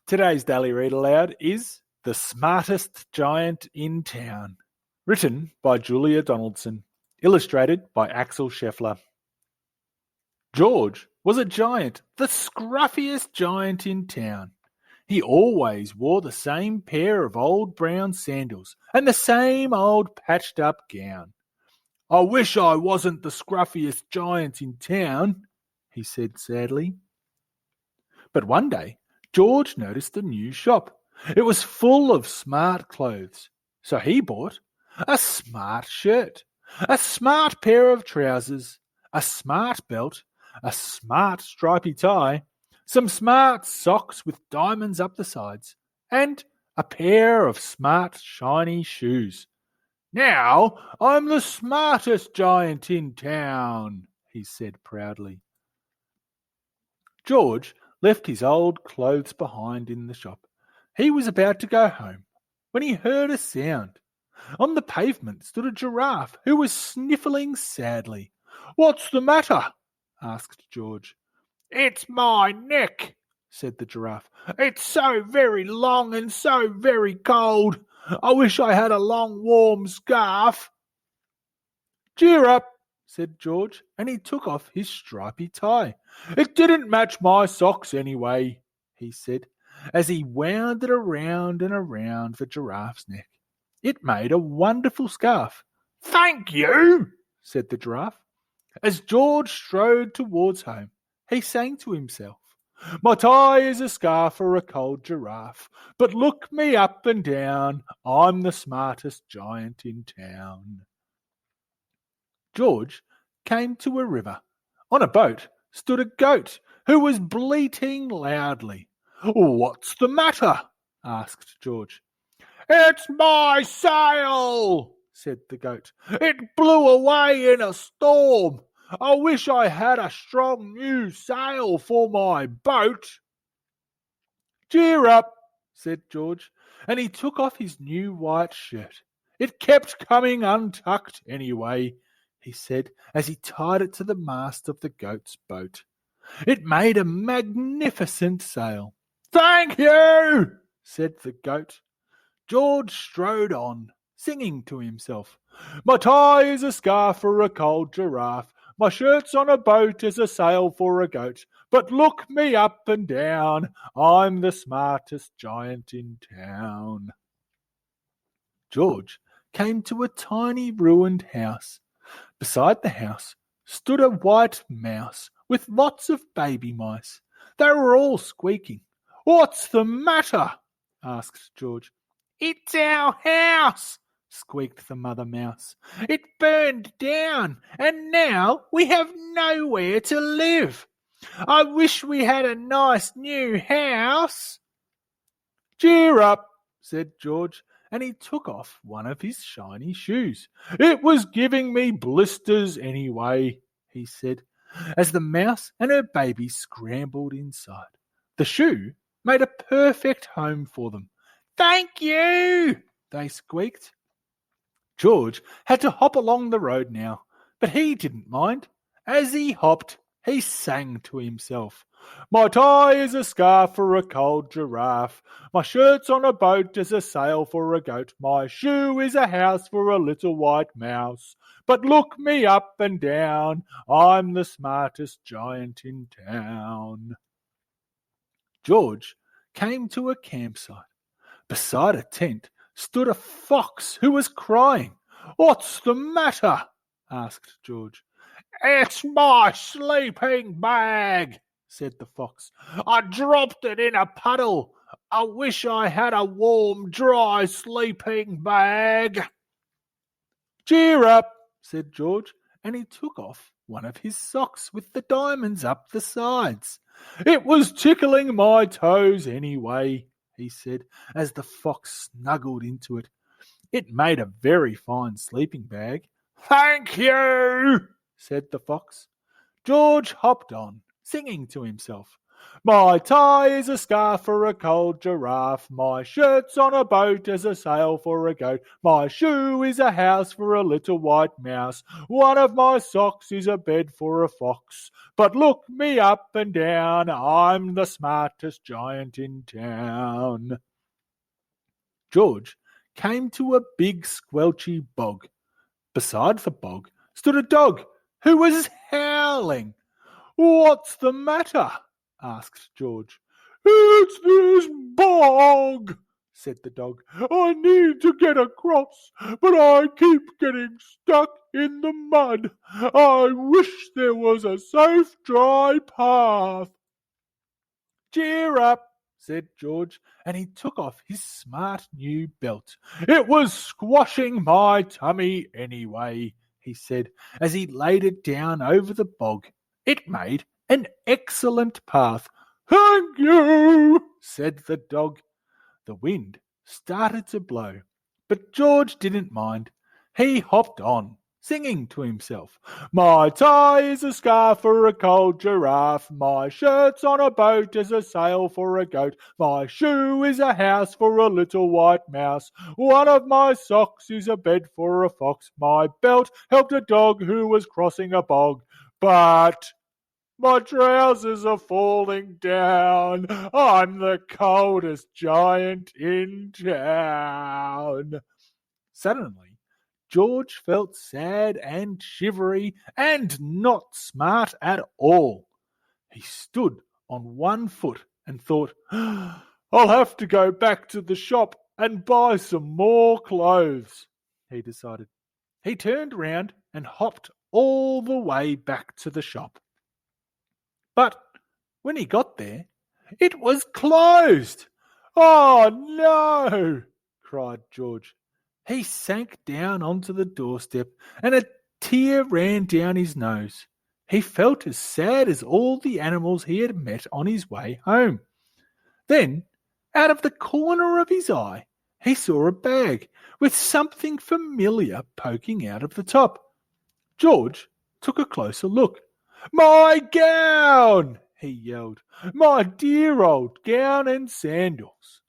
Today's Daily Read Aloud is The Smartest Giant in Town, written by Julia Donaldson, illustrated by Axel Scheffler. George was a giant, the scruffiest giant in town. He always wore the same pair of old brown sandals and the same old patched-up gown. "I wish I wasn't the scruffiest giant in town," he said sadly. But one day, George noticed a new shop. It was full of smart clothes, so he bought a smart shirt, a smart pair of trousers, a smart belt, a smart stripy tie, some smart socks with diamonds up the sides, and a pair of smart shiny shoes. "Now I'm the smartest giant in town," he said proudly. George left his old clothes behind in the shop. He was about to go home when he heard a sound. On the pavement stood a giraffe who was sniffling sadly. "What's the matter?" asked George. "It's my neck," said the giraffe. "It's so very long and so very cold. I wish I had a long warm scarf." "Cheer up," said George, and he took off his stripy tie. "It didn't match my socks anyway," he said, as he wound it around and around the giraffe's neck. It made a wonderful scarf. "Thank you," said the giraffe. As George strode towards home, he sang to himself, "My tie is a scarf for a cold giraffe, but look me up and down, I'm the smartest giant in town." George came to a river. On a boat stood a goat who was bleating loudly. "What's the matter?" asked George. "It's my sail," said the goat. "It blew away in a storm. I wish I had a strong new sail for my boat." "Cheer up," said George, and he took off his new white shirt. "It kept coming untucked anyway," he said, as he tied it to the mast of the goat's boat. It made a magnificent sail. "Thank you," said the goat. George strode on, singing to himself, "My tie is a scarf for a cold giraffe. My shirt's on a boat as a sail for a goat. But look me up and down, I'm the smartest giant in town." George came to a tiny ruined house. Beside the house stood a white mouse with lots of baby mice. They were all squeaking. "What's the matter?" asked George. "It's our house," squeaked the mother mouse. "It burned down, and now we have nowhere to live. I wish we had a nice new house." "Cheer up," said George, and he took off one of his shiny shoes. "It was giving me blisters anyway," he said, as the mouse and her baby scrambled inside. The shoe made a perfect home for them. "Thank you," they squeaked. George had to hop along the road now, but he didn't mind. As he hopped, he sang to himself, "My tie is a scarf for a cold giraffe. My shirt's on a boat as a sail for a goat. My shoe is a house for a little white mouse. But look me up and down, I'm the smartest giant in town." George came to a campsite. Beside a tent stood a fox who was crying. "What's the matter?" asked George. "It's my sleeping bag," said the fox. "I dropped it in a puddle. I wish I had a warm, dry sleeping bag." "Cheer up," said George, and he took off one of his socks with the diamonds up the sides. "It was tickling my toes anyway," he said, as the fox snuggled into it. It made a very fine sleeping bag. "Thank you," said the fox. George hopped on, singing to himself, My tie is a scarf for a cold giraffe. My shirt's on a boat as a sail for a goat. My shoe is a house for a little white mouse. One of my socks is a bed for a fox. But look me up and down, I'm the smartest giant in town. George came to a big squelchy bog. Beside the bog stood a dog who was howling. "What's the matter?" asked George. "It's this bog," said the dog. "I need to get across, but I keep getting stuck in the mud. I wish there was a safe, dry path." "Cheer up," said George, and he took off his smart new belt. "It was squashing my tummy anyway," he said, as he laid it down over the bog. It made an excellent path. "Thank you," said the dog. The wind started to blow, but George didn't mind. He hopped on, singing to himself. "My tie is a scarf for a cold giraffe. My shirt's on a boat as a sail for a goat. My shoe is a house for a little white mouse. One of my socks is a bed for a fox. My belt helped a dog who was crossing a bog. But my trousers are falling down. I'm the coldest giant in town." Suddenly, George felt sad and shivery and not smart at all. He stood on one foot and thought, "I'll have to go back to the shop and buy some more clothes," he decided. He turned round and hopped all the way back to the shop. But when he got there, it was closed. "Oh no!" cried George. He sank down onto the doorstep, and a tear ran down his nose. He felt as sad as all the animals he had met on his way home. Then, out of the corner of his eye, he saw a bag with something familiar poking out of the top. George took a closer look. "My gown!" he yelled. "My dear old gown and sandals."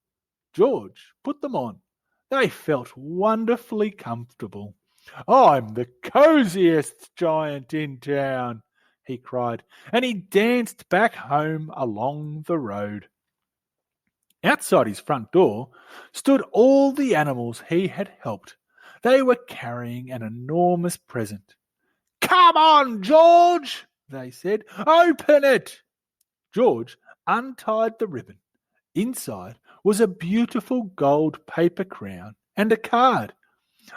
George put them on. They felt wonderfully comfortable. "I'm the cosiest giant in town," he cried, and he danced back home along the road. Outside his front door stood all the animals he had helped. They were carrying an enormous present. "Come on, George," they said. "Open it." George untied the ribbon. Inside was a beautiful gold paper crown and a card.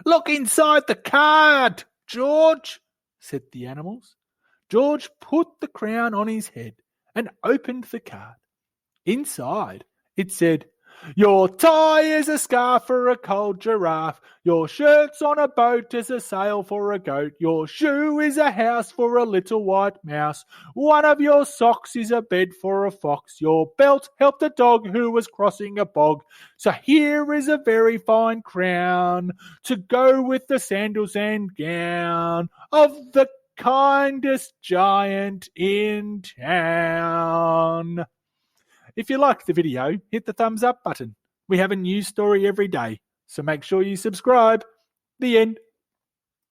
"Look inside the card, George," said the animals. George put the crown on his head and opened the card. Inside it said, "Your tie is a scarf for a cold giraffe. Your shirt's on a boat as a sail for a goat. Your shoe is a house for a little white mouse. One of your socks is a bed for a fox. Your belt helped a dog who was crossing a bog. So here is a very fine crown to go with the sandals and gown of the kindest giant in town." If you liked the video, hit the thumbs up button. We have a new story every day, so make sure you subscribe. The end.